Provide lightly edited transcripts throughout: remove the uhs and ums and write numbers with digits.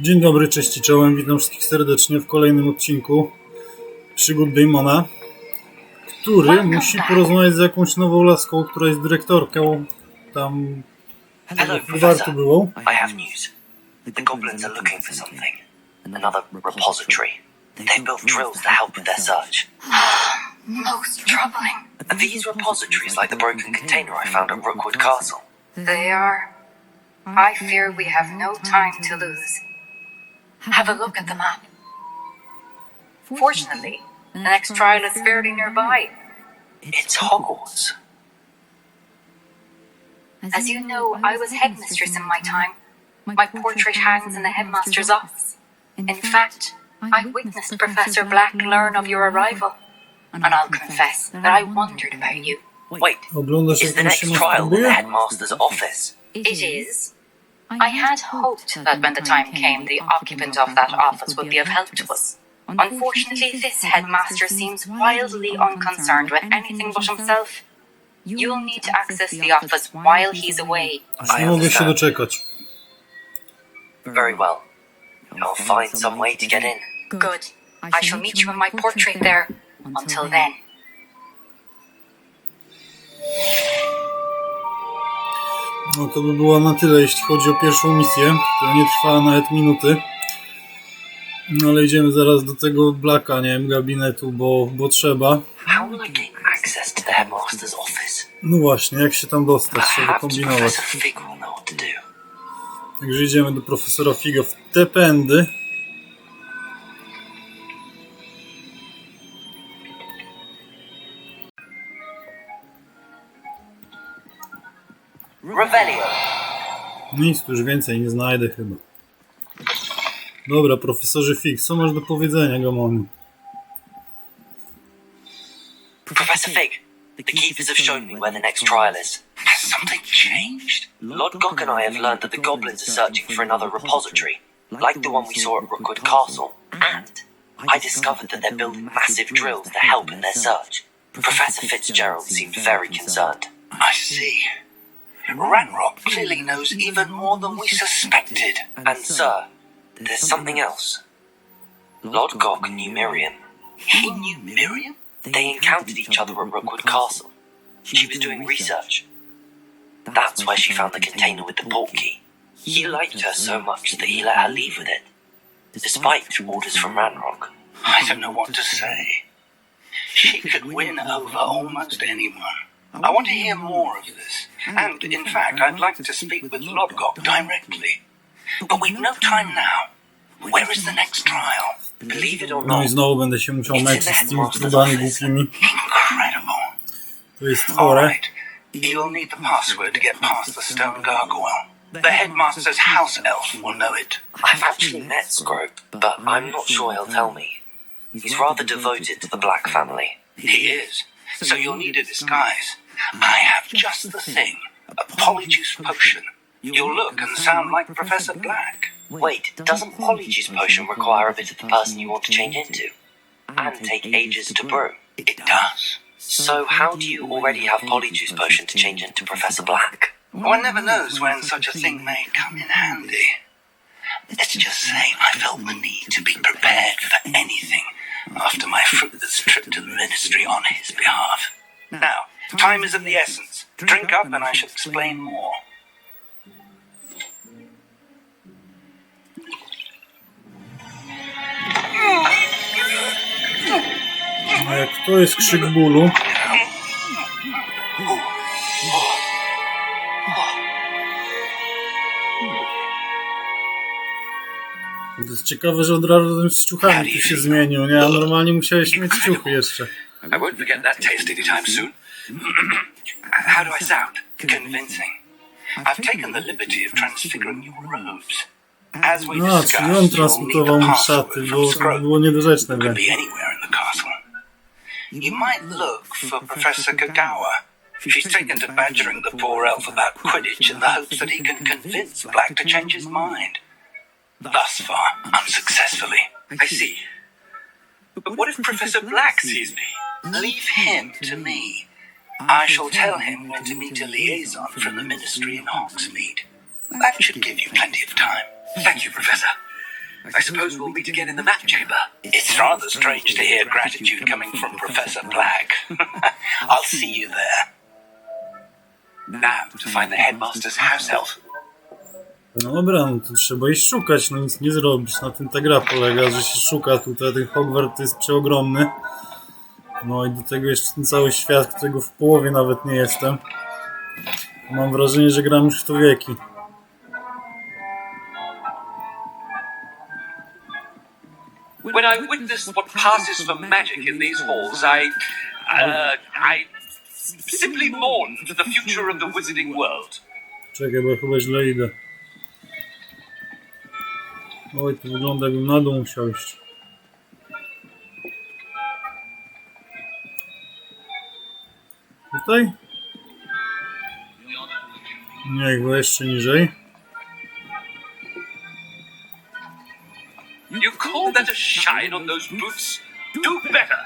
Dzień dobry, cześć i czołem, witam wszystkich serdecznie w kolejnym odcinku Przygód Damona, który musi porozmawiać z jakąś nową laską, która jest dyrektorką tam Hogwartu było. I have news. The goblins are looking for something. Another repository. They've built drills to help with their search. Most troubling. Are these repositories like the broken container I found at Rookwood Castle? They are. I fear we have no time to lose. Have a look at the map. Fortunately, the next trial is fairly nearby. It's Hogwarts. As you know, I was headmistress in my time. My portrait hangs in the headmaster's office. In fact, I witnessed Professor Black learn of your arrival. And I'll confess that I wondered about you. Wait, Oglądasz is the jakąś next trial in the masturbację? headmaster's office? It is. I had hoped that when the time came, the occupant of that office would be of help to us. Unfortunately, this headmaster seems wildly unconcerned with anything but himself. You'll need to access the office while he's away. Nie mogę się doczekać. Very well. I'll find some way to get in. Good. I shall meet you in my portrait there. Until then. No to by było na tyle, jeśli chodzi o pierwszą misję, która nie trwała nawet minuty. No ale idziemy zaraz do tego Blacka, nie wiem, gabinetu, bo trzeba. How will I gain access to the headmaster's office? No właśnie, jak się tam dostać, trzeba Perhaps kombinować. Professor Fig will know what to do. Także idziemy do profesora Figa w te pędy. Revelio. Nic tu już więcej nie znajdę chyba. Dobra, profesorze Fig, co masz do powiedzenia, Gamonu? Professor Fig, the keepers have shown me where the next trial is. Has something changed? Lord Gok and I have learned that the goblins are searching for another repository, like the one we saw at Rookwood Castle. And I discovered that they're building massive drills to help in their search. Professor Fitzgerald seemed very concerned. I see. Ranrock clearly knows even more than we suspected. And sir, there's something else. Lord Gok knew Miriam. He knew Miriam? They encountered each other at Rookwood Castle. She was doing research. That's where she found the container with the port key. He liked her so much that he let her leave with it, despite orders from Ranrock. I don't know what to say. She could win over almost anyone. I want to hear more of this. And, in fact, I'd like to speak with Lodgok directly. But we've no time now. Where is the next trial? Believe it or No i not, znowu będę się musiał męczyć z tymi trudami głupimi. Incredible. To jest All chore. right. You'll need the password to get past the stone gargoyle. The headmaster's house elf will know it. I've actually met Scrope, but I'm not sure he'll tell me. He's rather devoted to the Black family. He is. So you'll need a disguise. I have just the thing. A polyjuice potion. You'll look and sound like Professor Black. Wait, doesn't Polyjuice Potion require a bit of the person you want to change into? And take ages to brew? It does. So how do you already have Polyjuice Potion to change into Professor Black? One never knows when such a thing may come in handy. Let's just say I felt the need to be prepared for anything after my fruitless trip to the ministry on his behalf. Now, time is of the essence. Drink up and I shall explain more. A jak to jest krzyk bólu, to jest ciekawe, że od razu z ciuchami tu się zmienił, nie? A normalnie musiałeś mieć ciuchy jeszcze. I won't forget that taste anytime soon. How do I sound? Convincing. I've taken the liberty of transfiguring your robes. As we No, discussed, czyli on you'll transmutował need mi the szaty, password bo from to Scrope. było niedorzeczne Could wręcz. be anywhere in the castle. You might look for Professor Kagawa. She's taken to badgering the poor elf about Quidditch in the hopes that he can convince Black to change his mind. Thus far, unsuccessfully. I see. But what if Professor Black sees me? Leave him to me. I shall tell him when to meet a liaison from the ministry in Hogsmeade. That should give you plenty of time. Thank you, Professor. I suppose we'll meet again in the map chamber. It's rather strange to hear gratitude coming from Professor Black. I'll see you there. Now to find the headmaster's house elf. No dobra, no to trzeba iść szukać, no nic nie zrobić. Na tym ta gra polega, że się szuka tutaj. Ten Hogwarts jest przeogromny. No i do tego jeszcze ten cały świat, którego w połowie nawet nie jestem. Mam wrażenie, że gram już w to wieki. When I witnessed what passes for magic in these halls, I simply mourn for the future of the wizarding world. Czekaj, bo ja chyba źle idę. Oj, to wygląda, jakbym na dół musiał iść. Tutaj? Nie, chyba jeszcze niżej. You call that a shine on those boots? Do better!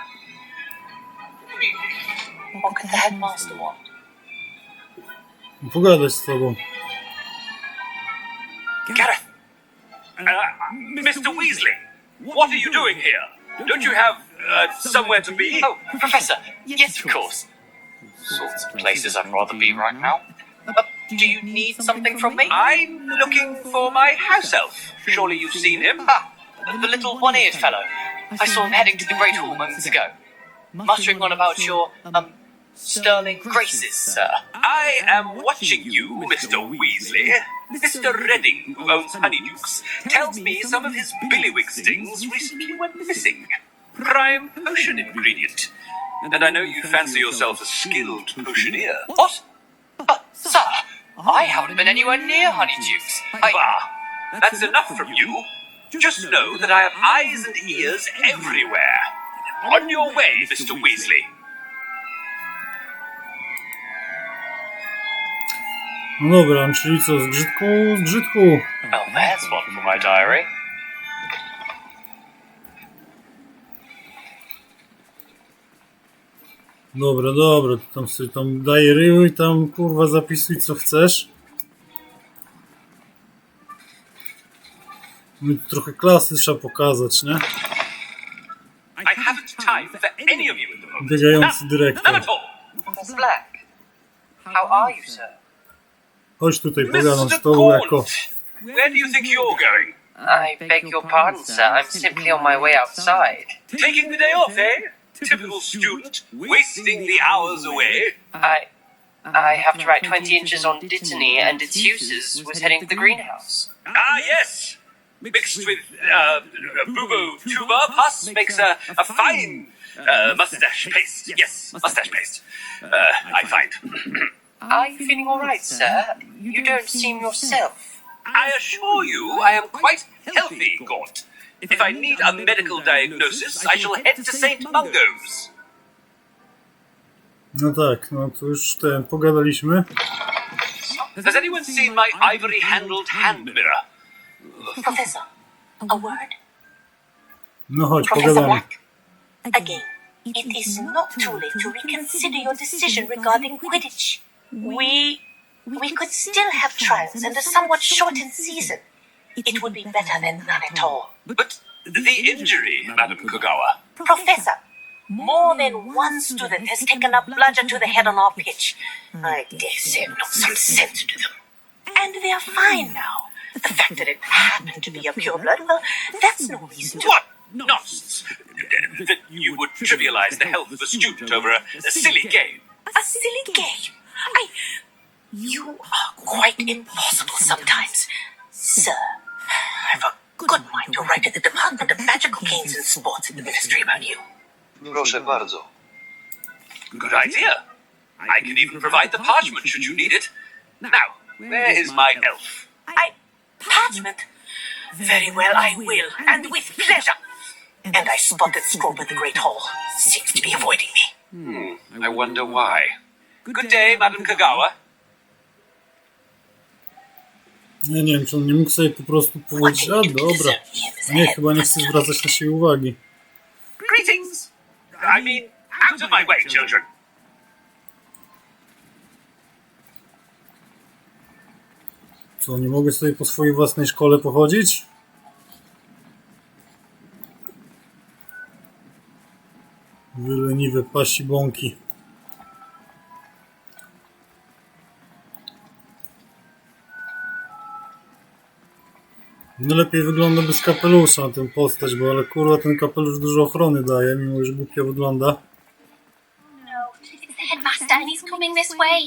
What could the headmaster want? Pogadać z tobą. Gareth! Mr. Weasley! What are you doing here? Don't you have somewhere to be? Oh, Professor, yes, of course. Sorts of places I'd rather be right now. Do you need something from me? I'm looking for my house elf. Surely you've seen him? Ah, the little one-eared fellow. I saw him heading to the Great Hall moments ago, muttering on about your, sterling graces, sir. I am watching you, Mr. Weasley. Mr. Redding, who owns Honeydukes, tells me some of his billywig stings recently went missing. Prime potion ingredient. And I know you fancy yourself a skilled potioneer. What? Sir, I haven't been anywhere near Honeydukes. Bah, that's enough from you. Just know that I have eyes and ears everywhere. On your way, Mr. Weasley. No dobra, czyli co, zgrzytku, zgrzytku. Well, there's one for my diary. Dobra, dobra, to tam sobie tam daj ryły i tam kurwa zapisuj co chcesz. Mi tu trochę klasy trzeba pokazać, nie? I haven't time for any of you at the moment. Biegający None dyrektor. at all. Professor Black, how are you, sir? Chodź tutaj, pogadam Mr. z tobą jako... Gaunt, where do you think you're going? I beg your pardon, sir. I'm simply on my way outside. Taking the day off, eh? Typical student, wasting the hours away. I have to write 20 inches on Dittany and its uses. Was heading to the greenhouse. Ah, yes. Mixed with boo-boo tuba pus makes a fine mustache paste. Yes, mustache paste. I find. Are you feeling all right, sir? You don't seem yourself. I assure you I am quite healthy, Gaunt. If I need a medical diagnosis, I shall head to St. Mungo's. No tak, no to już pogadaliśmy. Has anyone seen my ivory-handled hand mirror? Professor, a word? No chodź, Professor pogadamy. Black, again, it is not too late to reconsider your decision regarding Quidditch. We could still have trials and a somewhat shortened season. It would be better than none at all. But the injury, Madam Kogawa. Professor, more than one student has taken a bludgeon to the head on our pitch. I dare say I've knocked some sense into them. And they're fine now. The fact that it happened to be a pureblood, well, that's no reason to... What nonsense! That you would trivialize the health of a student over a silly game. A silly game? You are quite impossible sometimes. Sir, I've a good mind to write at the Department of Magical Games and Sports in the Ministry about you. Proszę bardzo. Good idea. I can even provide the parchment should you need it. Now, where is my elf? Parchment? Very well, I will, and with pleasure. And I spotted Scrope at the Great Hall. Seems to be avoiding me. I wonder why. Good day, Madam Kogawa. Ja nie wiem, czy on nie mógł sobie po prostu powiedzieć, a dobra. Nie, chyba nie chce zwracać na siebie uwagi. Greetings. I mean, out of my way, children. Co, nie mogę sobie po swojej własnej szkole pochodzić? leniwe pasi bąki. No lepiej wygląda bez kapelusza na tę postać, bo ale kurwa ten kapelusz dużo ochrony daje, mimo że głupio wygląda. No, it's the headmaster and he's coming this way.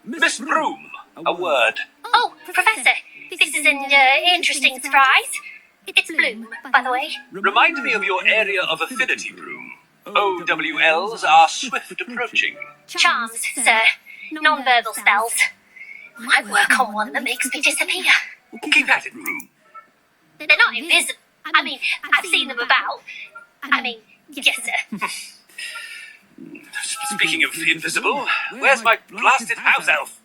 Miss Broom, a word. Oh, Professor, this is an interesting surprise. It's Bloom, by the way. Remind me of your area of affinity, Broom. OWLs are swift approaching. Charms, sir. Non-verbal spells. Might work on one that makes me disappear. Keep at it, Broom. They're not invisible. I mean, I've seen them about. I mean, yes, sir. Speaking of invisible, where's my blasted house elf?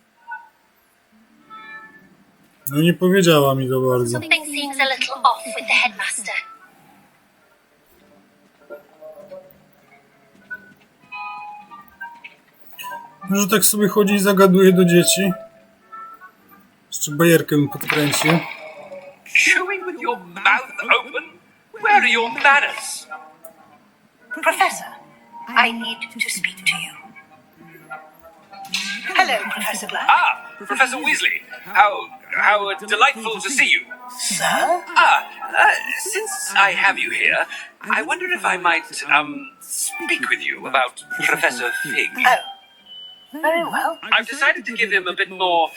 No nie powiedziała mi to bardzo. Something seems a little off with the headmaster. No, że tak sobie chodzi i zagaduje do dzieci. Jeszcze bajerkę mi podkręcił. Chewing with your mouth open? Where are your manners? Professor, I need to speak to you. Hello, Professor Black. Ah, Professor Weasley. How delightful to see you. Sir? Since I have you here, I wonder if I might, speak with you about Professor Fig. Oh, very well. I've decided to give him a bit more,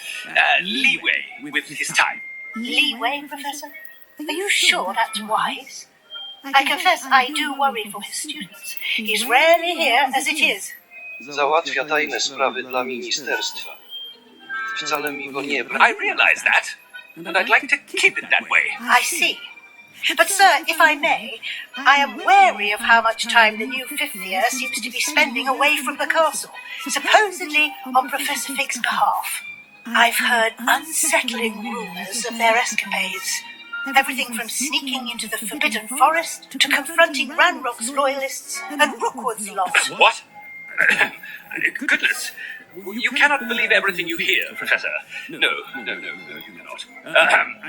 leeway with his time. Leeway, Professor? Are you sure that's wise? I confess I do worry for his students. He's rarely here as it is. Załatwia tajne sprawy dla ministerstwa. Wcale mi go nie brak. I realize that, and I'd like to keep it that way. I see. But, sir, if I may, I am wary of how much time the new fifth year seems to be spending away from the castle, supposedly on Professor Fig's behalf. I've heard unsettling rumours of their escapades. Everything from sneaking into the Forbidden Forest to confronting Ranrock's loyalists and Rookwood's lot. What? Goodness. You cannot believe everything you hear, Professor. No, you cannot.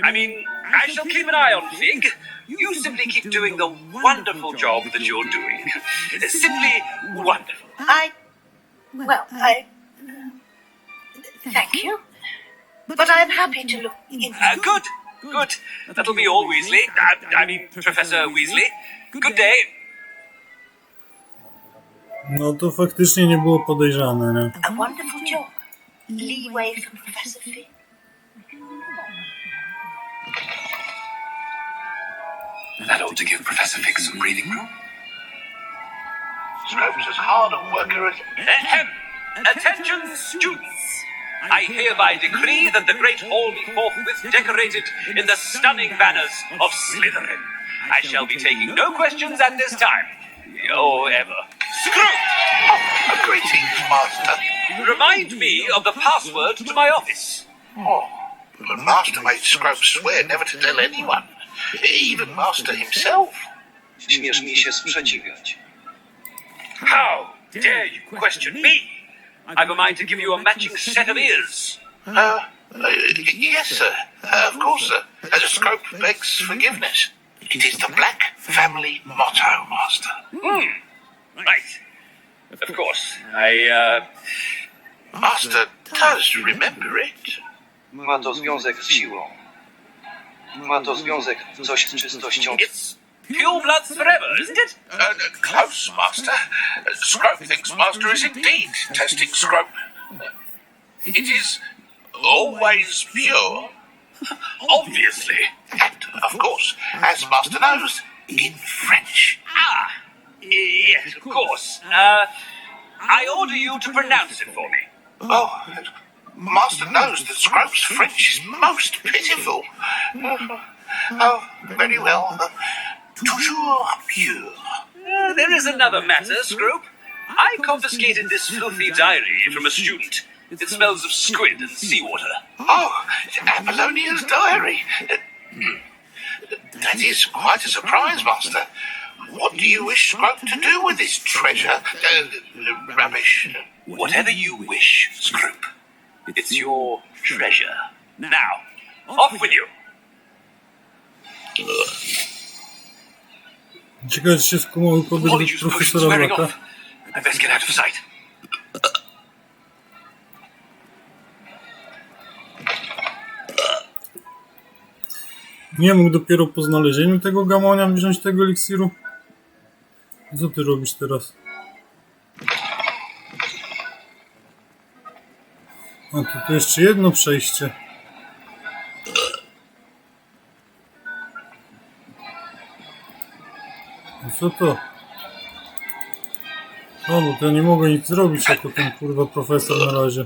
I mean, I shall keep an eye on Fig. You simply keep doing the wonderful job that you're doing. Simply wonderful. Thank you. But I'm happy to look into Good. That'll be all, Weasley. I mean, Professor Weasley. Good day. No to faktycznie nie było podejrzane, nie? a wonderful job. Leeway from Professor Fig. That ought to give Professor Fig some breathing room. Scrope's as hard a worker as... Ahem. Attention, students! I hereby decree that the Great Hall be forthwith decorated in the stunning banners of Slytherin. I shall be taking no questions at this time. Or ever. Scrope! Greetings, Master. Remind me of the password to my office. Oh, but Master made Scrope swear never to tell anyone, even Master himself. Śmiesz mi się sprzeciwiać. How dare you question me? I've a mind to give you a matching set of ears. Yes, sir. Of course, sir. Scrope begs forgiveness. It is the Black family motto, Master. Right. Of course. Master does remember it. Ma to związek z siłą. Ma to związek coś z czystością. It's pure blood forever, isn't it? Close, Master. Scrope thinks Master is indeed testing Scrope. It is always pure. Obviously. And, of course, as Master knows, in French. Yes, of course. I order you to pronounce it for me. Oh, Master knows that Scrope's French is most pitiful. Oh, very well. Toujours pure. There is another matter, Scrope. I confiscated this filthy diary from a student. It smells of squid and seawater. Oh, Apollonia's diary. That is quite a surprise, Master. What do you wish Scrope to do with this treasure? Rubbish. Whatever you wish, Scrope. It's your treasure. Now, off with you. Ciekawe, czy się skumał i pobiegł do profesora Blacka. I best get out of sight. Nie mógł dopiero po znalezieniu tego gamonia wziąć tego eliksiru? Co ty robisz teraz? A tu jeszcze jedno przejście. A co to? No bo to ja nie mogę nic zrobić jako ten kurwa profesor na razie.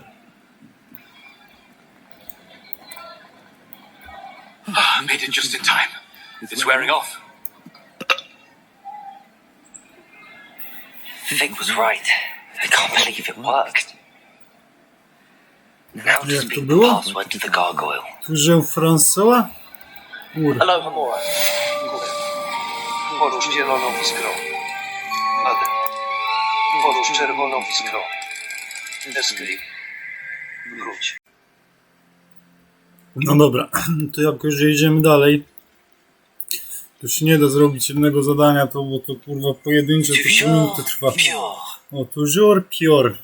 Made it just in time. It's wearing off. Fig was right. I can't believe it worked. Now to Jak to speak the było? password to the gargoyle. Tu François? Kur. Hello, Hamora. Porusz zieloną iskrą. Adę. Porusz czerwoną iskrą. Escape. Wróć. No dobra, to jakoś jedziemy dalej. Tu się nie da zrobić jednego zadania, bo to kurwa pojedyncze to minuty trwa. O, toujours pure.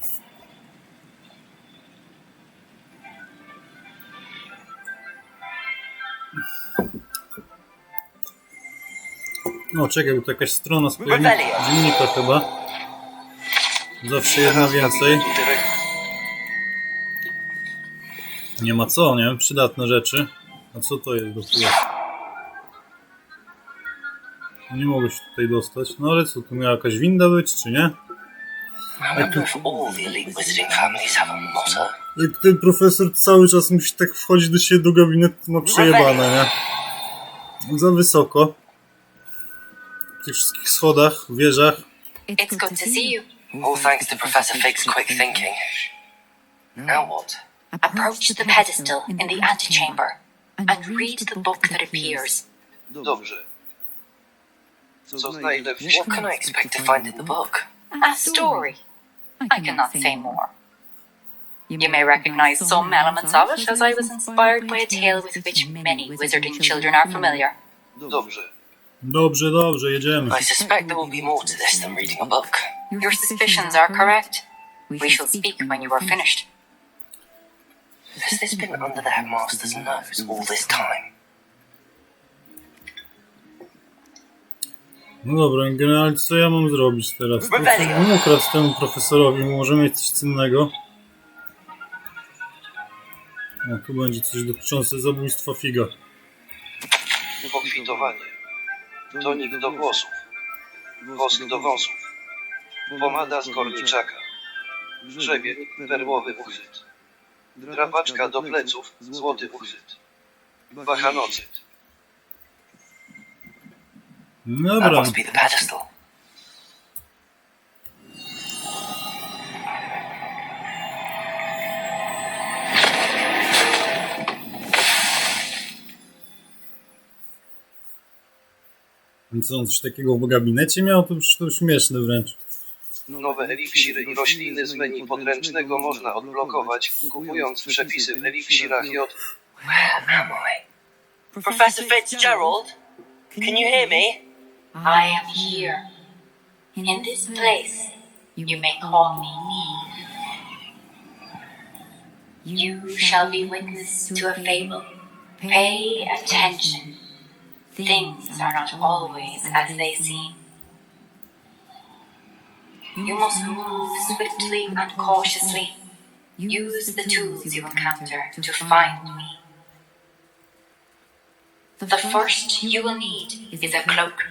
No czekaj, bo to jakaś strona z dziennika chyba. Zawsze jedna więcej. Nie ma co, nie? Przydatne rzeczy. A co to jest do chuja? Nie mogę się tutaj dostać. No ale co, tu miała jakaś winda być, czy nie? All the elite wizarding families have a motto. Jak ten profesor cały czas musi tak wchodzić do siebie do gabinetu, to ma przejebane, nie? Za wysoko. W tych wszystkich schodach, wieżach. It's good to see you. All thanks to Professor Fig's quick thinking. Now what? Approach the pedestal in the antechamber and read the book that appears. Dobrze. Co znajdę w What can I expect to find in the book? A story. I cannot say more. You may recognize some elements of it, as I was inspired by a tale with which many wizarding children are familiar. Dobrze. Dobrze, dobrze, jedziemy. I suspect there will be more to this than reading a book. Your suspicions are correct. We shall speak when you are finished. Has this been under the headmaster's nose all this time? No dobra, generalnie co ja mam zrobić teraz? To bym ukradł temu profesorowi, może mieć coś cennego. O, tu będzie coś dotyczące zabójstwa Figa. Pokwitowanie. Tonik do włosów. Wosk do wąsów. Pomada z korniczaka. Grzebień, perłowy uchwyt. Drapaczka do pleców, złoty uchwyt. Wachanocyt. No That dobra. must be the pedestal. Co on coś takiego w gabinecie miał? To już to śmieszne wręcz. Nowe eliksiry i rośliny z menu podręcznego można odblokować, kupując przepisy w eliksirach J. Where am I? Professor Fitzgerald? Can you hear me? I am here. In this place, you may call me Niam. You shall be witness to a fable. Pay attention. Things are not always as they seem. You must move swiftly and cautiously. Use the tools you encounter to find me. The first you will need is a cloak.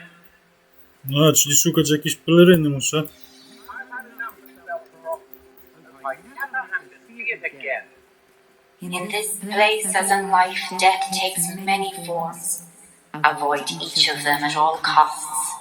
No, czyli szukać jakiejś peleryny muszę. In this place as in life, death takes many forms. Avoid each of them at all costs.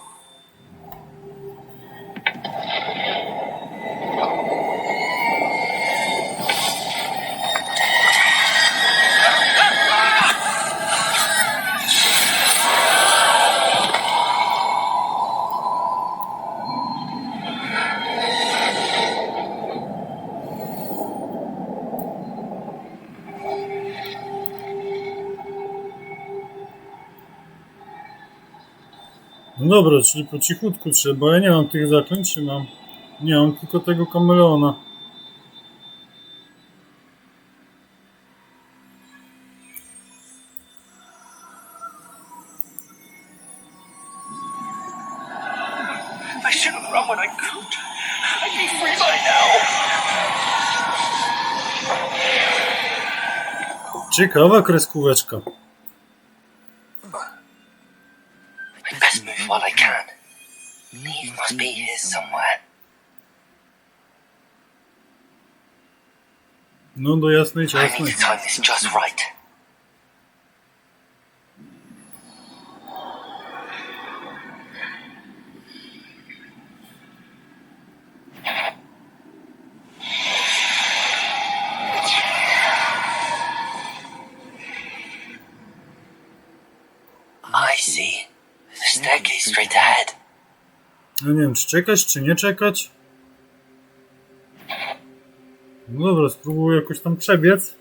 No dobra, czyli po cichutku trzeba. Ja nie mam tych zaklęć, czy mam? Nie, mam tylko tego kameleona. I shouldn't run when I could. I'd be free by now. Ciekawa kreskóweczka. I'd best move while I can. He must be here somewhere. No do jasnej I ciasnej. need to time this just right. I see. The staircase straight ahead. Ja nie wiem, czy czekać, czy nie czekać. No dobra, spróbuję jakoś tam przebiec.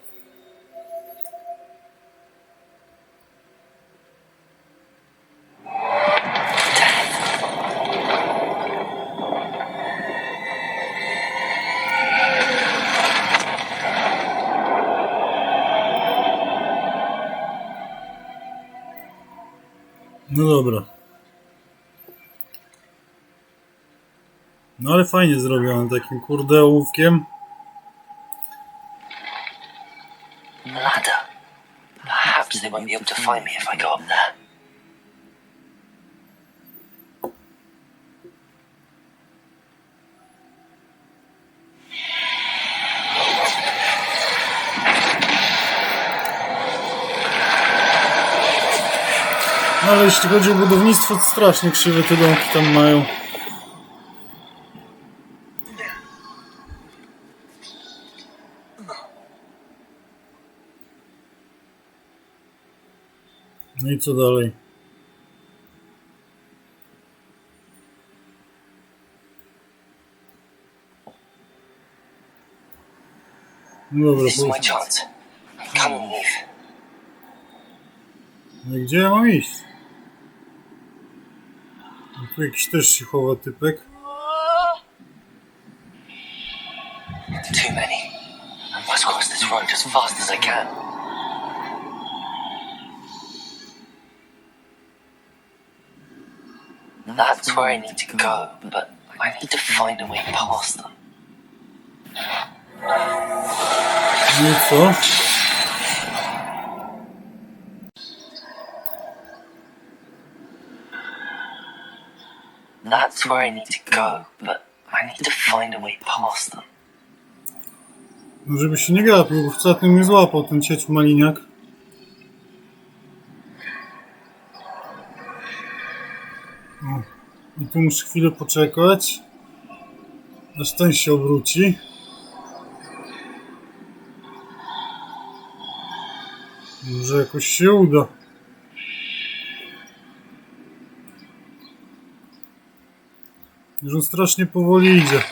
No dobra. No ale fajnie zrobione, takim kurde ołówkiem. Ladder. Perhaps they won't be able to find me if I go up there. No ale jeśli chodzi o budownictwo, to strasznie krzywe te domki tam mają. No i co dalej? No dobra, This is my chance. Come and move. no i gdzie ja mam iść? No tu jakiś też się chowa typek. Too many. I must cross this road as fast as I can. That's where I need to go, but I need to find a way past them. No i co? That's where I need to go, but I need to find a way past them. No żeby się nie gapił, bo wcale mnie złapał ten cieć maliniak. O, i tu muszę chwilę poczekać, aż ten się obróci. Może jakoś się uda. Już on strasznie powoli idzie.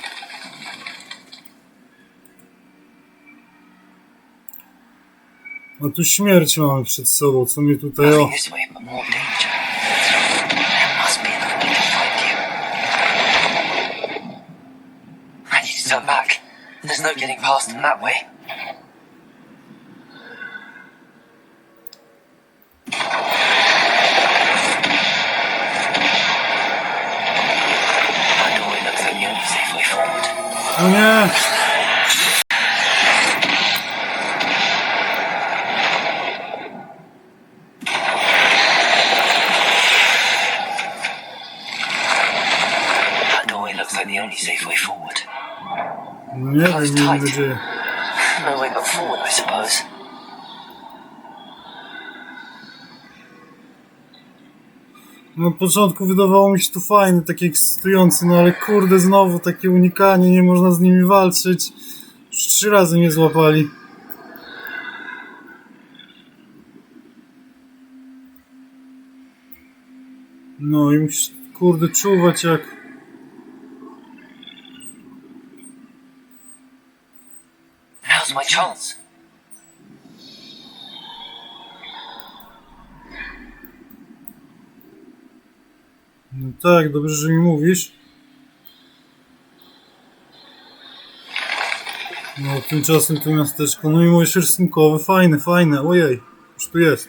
A tu śmierć mamy przed sobą, co mnie tutaj o... Nothing this way, but more danger. There must be another way to find you. I need to turn back. There's no getting past them that way. That doorway looks like the only safe way forward. O nie! That doorway looks like the only safe way forward. No nie wiem, miejmy nadzieję. No way but forward, I suppose. No na początku wydawało mi się to fajne, takie ekscytujące, no ale kurde znowu takie unikanie, nie można z nimi walczyć. Już 3 razy mnie złapali. No i musisz kurde czuwać jak... Now's my chance. No tak, dobrze, że mi mówisz. tymczasem to miasteczko, no i mówisz rysunkowe, fajne, ojej, już tu jest.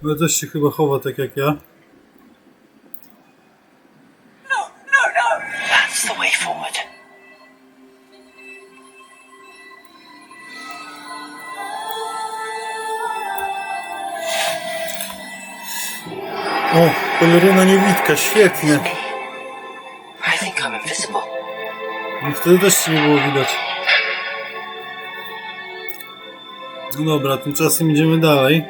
Ale też się chyba chowa tak jak ja. That's the way forward. O, peleryna niewidka, świetnie. I think I'm invisible. No wtedy też się nie było widać. No dobra, tymczasem idziemy dalej.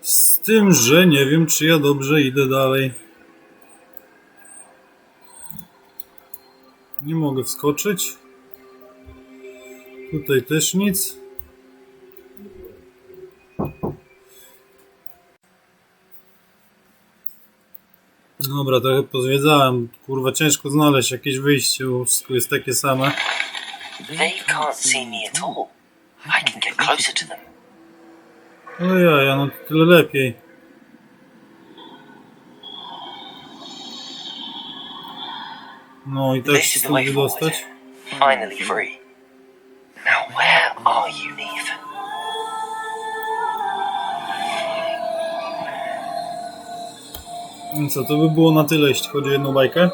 Z tym, że nie wiem, czy ja dobrze idę dalej. Nie mogę wskoczyć. Tutaj też nic. Dobra, trochę pozwiedzałem. Kurwa, ciężko znaleźć jakieś wyjście, bo wszystko jest takie same. They can't see me at all. I can get closer to them. No ja, no to tyle lepiej. No i tak This się is the stąd way forward. wydostać. Finally free. Now where are you, Neve? No co, to by było na tyle, jeśli chodzi o jedną bajkę.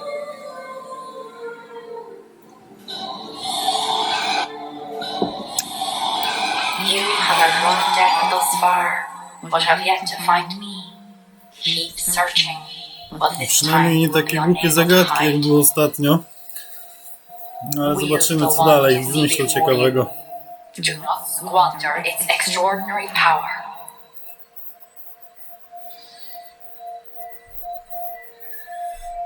You have run death thus far, but have yet to find me. Keep searching, but this time Przynajmniej nie you will takie be głupie unable to zagadki, jak hide. było ostatnio. No, ale zobaczymy, co dalej wymyślą ciekawego. Do not squander its extraordinary power.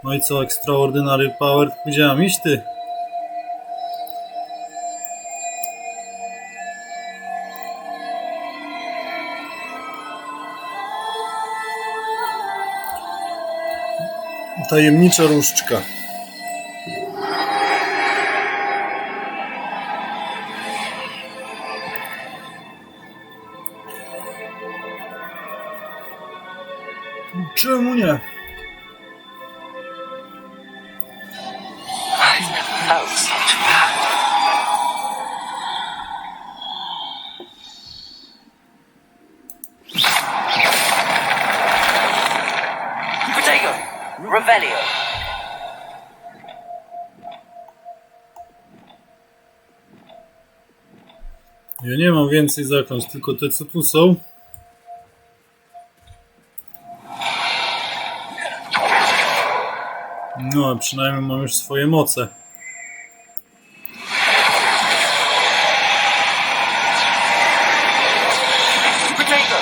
No i co, Extraordinary Power? Powiedziałem, iść ty. Tajemnicza różdżka. Czemu nie? I've never felt such power. Protego! Revelio! Ja nie mam więcej zaklęć, tylko te co tu są. No, a przynajmniej mam już swoje moce. Protego!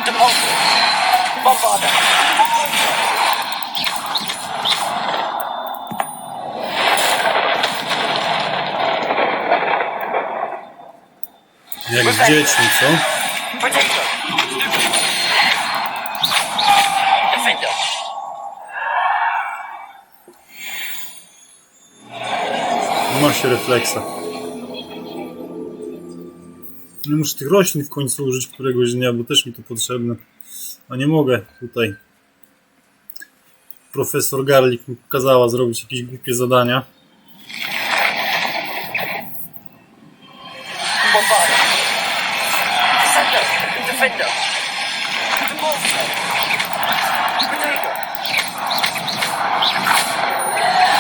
Demolter! Bombarda! Jak z dziećmi, co? Protego! Defender! Ma się refleksa. Nie muszę tych roślin w końcu użyć któregoś dnia, bo też mi to potrzebne. A nie mogę tutaj. Profesor Garlic mi kazała zrobić jakieś głupie zadania. Bombarda! Defender! Defender! Demolter! Protego!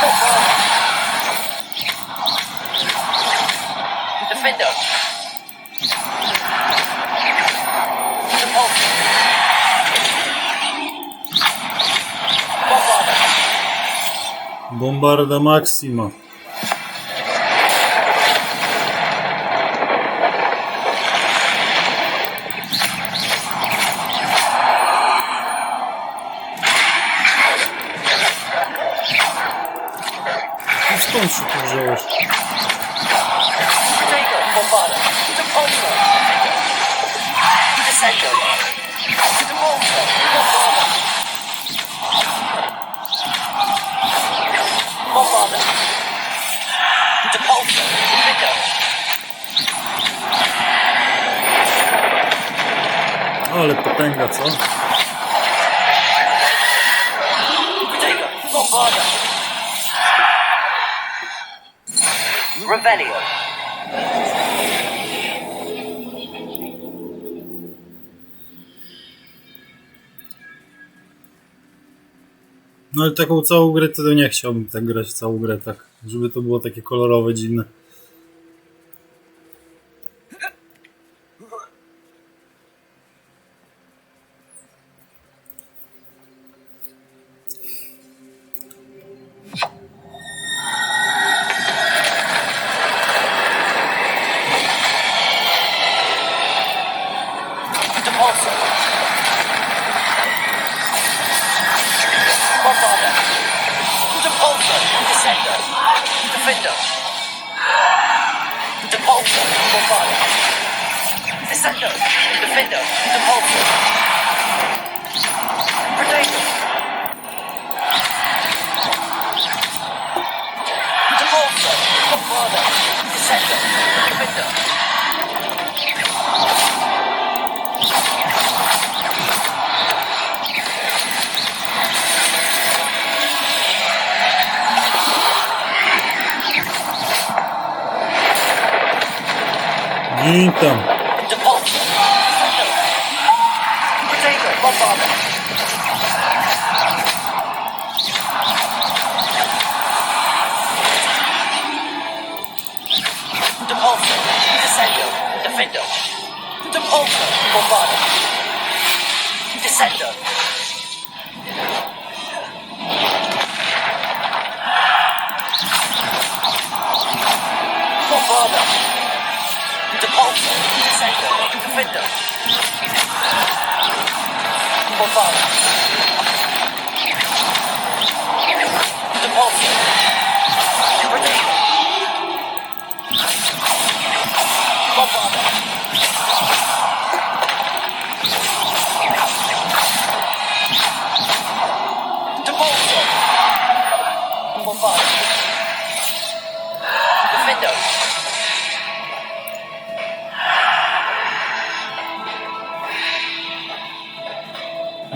Bombarda! Defender! Demolter! Bombarda! Bombarda Maxima. No skąd się tu wziąłeś? Protego! Bombarda! Demolter! Defender! Demolter! Bombarda! Bombarda! Demolter! Defender! Ale potęga, co? Revelio. No ale taką całą grę to nie chciałbym tak grać, całą grę tak, żeby to było takie kolorowe, dziwne. I tam.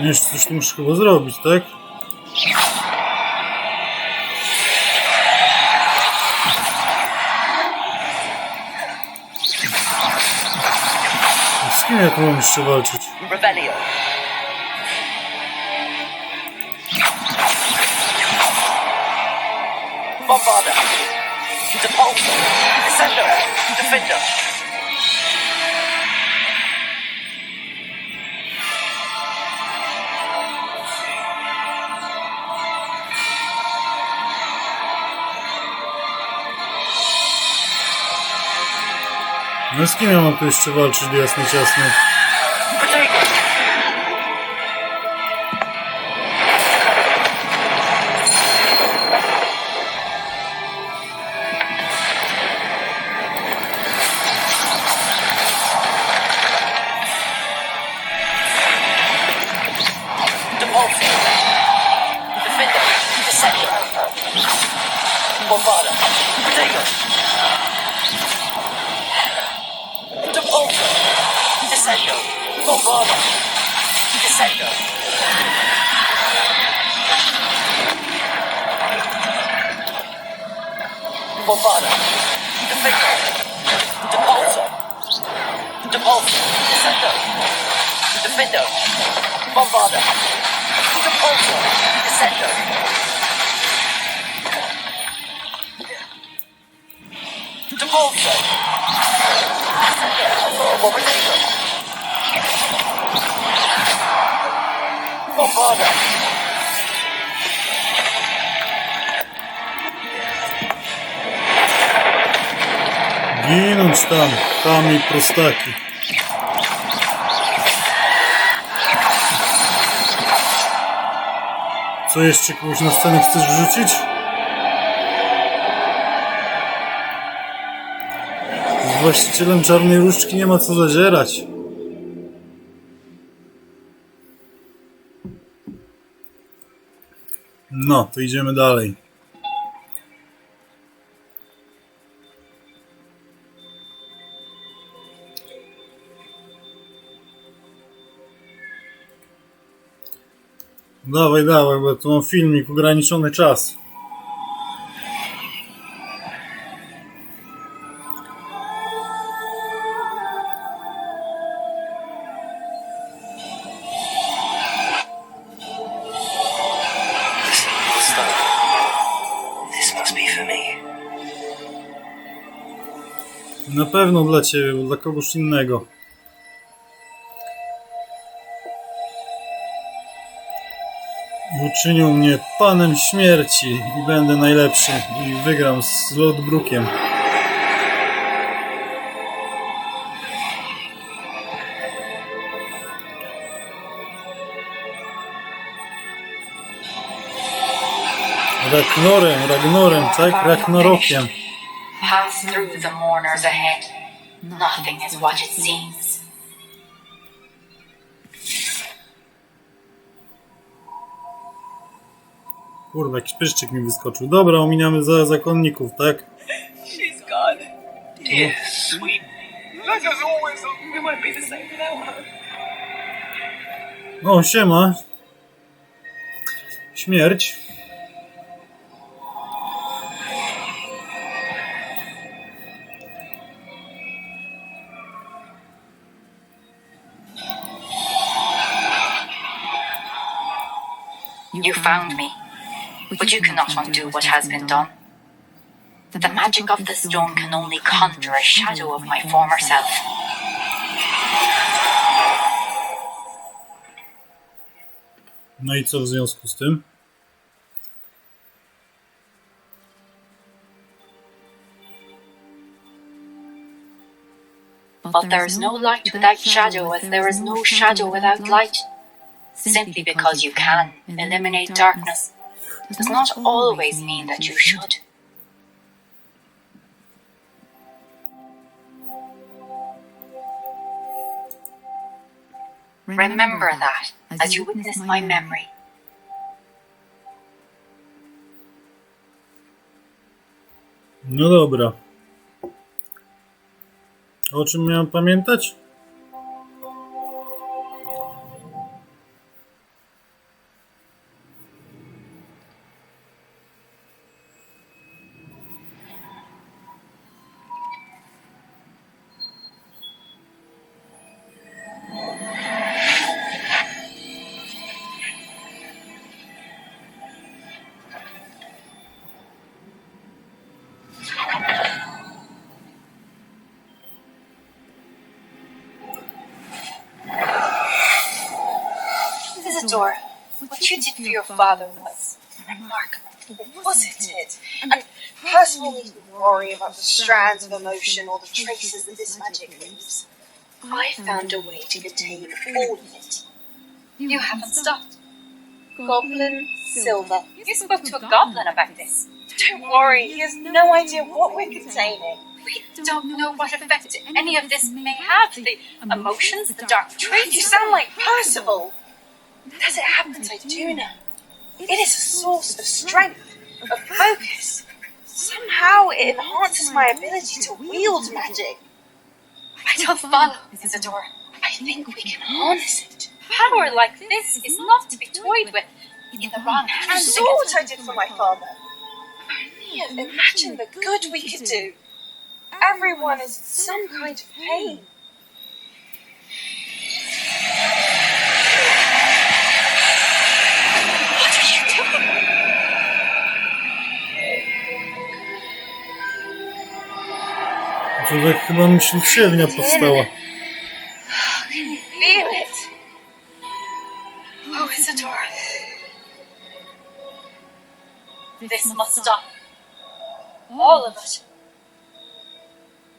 Jeszcze coś tu muszę chyba zrobić, tak? Z kim ja tu mam jeszcze walczyć? Revelio. Bombarder. Depulsor. Descender. Defender. No z kim ja mam tu jeszcze walczyć, jasne ciasne? Ginąć tam i prostaki. Co jeszcze kogoś na scenę chcesz wrzucić? Z właścicielem Czarnej Różdżki nie ma co zadzierać. No, to idziemy dalej. Dawaj, dawaj, bo tu mam filmik, ograniczony czas. This must be for me. Na pewno dla ciebie, bo dla kogoś innego. I uczynił mnie panem śmierci i będę najlepszy i wygram z Lodbrukiem. Ragnorem, tak? Ragnarokiem. Pass through the mourners ahead. Nothing is what it seems. Kurwa, jakiś pyszczyk mi wyskoczył. Dobra, ominiamy zakonników, tak? She's gone. Dear, sweet. Like as always, it won't be the same without her. O, siema. Śmierć. You found me, but you cannot undo what has been done. The magic of the stone can only conjure a shadow of my former self. No i co w związku z tym? But there is no light without shadow, as there is no shadow without light. Simply because you can eliminate darkness does not always mean that you should. Remember that as you witness my memory. No dobra. O czym miałem pamiętać? Isidore, what you did for your father was remarkable, wasn't it? And personally, you worry about the strands of emotion or the traces that this magic leaves. I found a way to contain all of it. You haven't stopped. Goblin Silver. You spoke to a goblin about this. Don't worry, he has no idea what we're containing. We don't know what effect any of this may have. The emotions, the dark traits. You sound like Percival. As it happens, I do know. It is a source of strength, of focus. Somehow it enhances my ability to wield magic. I don't follow, Isidore. I think we can harness it. Power like this is not to be toyed with in the wrong You hands. saw what I did for my father. Only imagine the good we could do. Everyone is in some kind of pain. What are you doing? To tak chyba myśl siewnia powstała. Can you feel it? Oh, Isidore. This must stop. All of it.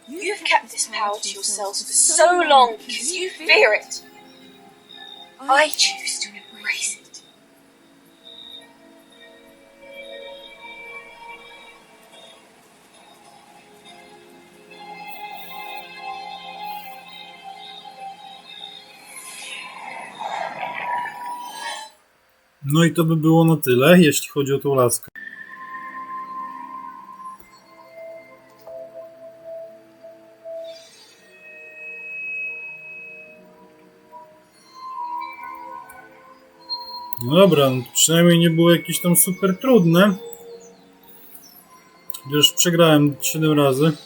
You've kept this power to yourselves for so long because you fear it. I choose to embrace it. No i to by było na tyle, jeśli chodzi o tą laskę. No dobra, no przynajmniej nie było jakieś tam super trudne. Już przegrałem 7 razy.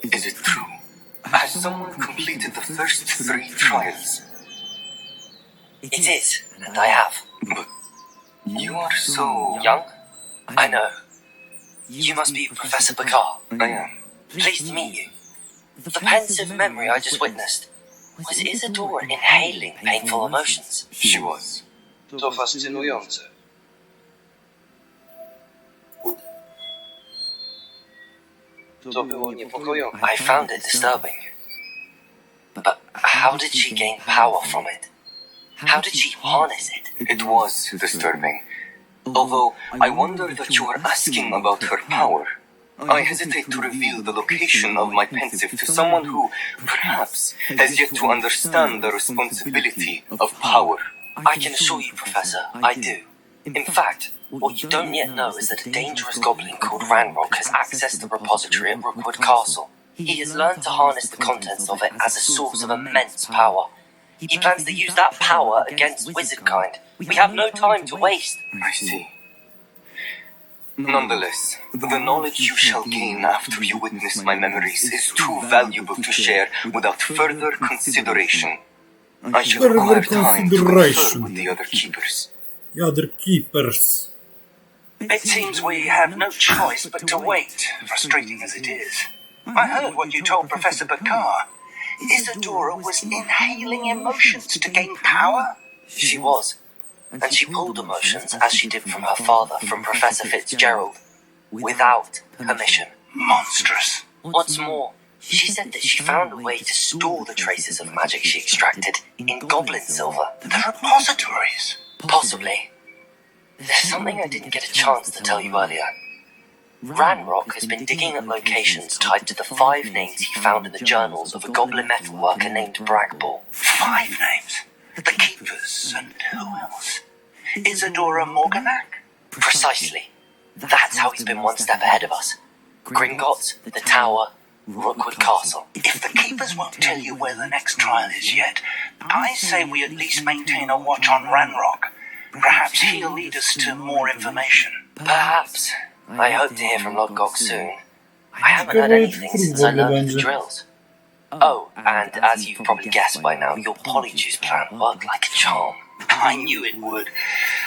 Is it true? Has someone completed the first 3 trials? It is, and I have. But you are so Young? I know. You must be Professor Bakar. I am. Pleased to meet you. The pensive memory I just witnessed. Was Isadora inhaling painful emotions? She was. To fascynujące. To było niepokojące. I found it disturbing. But how did she gain power from it? How did she harness it? It was disturbing. Although I wonder that you are asking about her power. I hesitate to reveal the location of my pensive to someone who, perhaps, has yet to understand the responsibility of power. I can assure you, Professor, I do. In fact, what you don't yet know is that a dangerous goblin called Ranrock has accessed the repository at Rookwood Castle. He has learned to harness the contents of it as a source of immense power. He plans to use that power against wizardkind. We have no time to waste. I see. Nonetheless, the knowledge you shall gain after you witness my memories is too valuable to share without further consideration. I shall require time to confer with the other keepers. The other keepers. It seems we have no choice but to wait, frustrating as it is. I heard what you told Professor Bakar. Isadora was inhaling emotions to gain power? She was. And she pulled emotions, as she did from her father, from Professor Fitzgerald, without permission. Monstrous. What's more, she said that she found a way to store the traces of magic she extracted in goblin silver. The repositories. Possibly. There's something I didn't get a chance to tell you earlier. Ranrock has been digging at locations tied to the 5 names he found in the journals of a goblin metalworker named Bragball. 5 names. The Keepers, and who else? Isadora Morganac? Precisely. That's how he's been one step ahead of us. Gringotts, the Tower, Rookwood Castle. If the Keepers won't tell you where the next trial is yet, I say we at least maintain a watch on Ranrock. Perhaps he'll lead us to more information. Perhaps. I hope to hear from Lodgok soon. I haven't heard anything since I learned the drills. Oh, and as you've probably guessed by now, your polyjuice plan worked like a charm. I knew it would.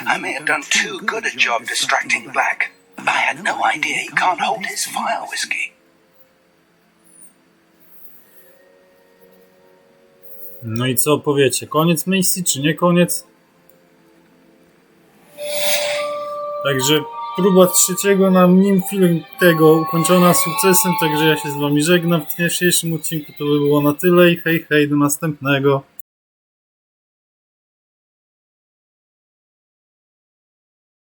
I may have done too good a job distracting Black. I had no idea he can't hold his fire whiskey. No i co powiecie? Koniec misji, czy nie koniec? Także próba 3 na Niam film tego ukończona sukcesem, także ja się z wami żegnam. W dzisiejszym odcinku to by było na tyle i hej, hej, do następnego.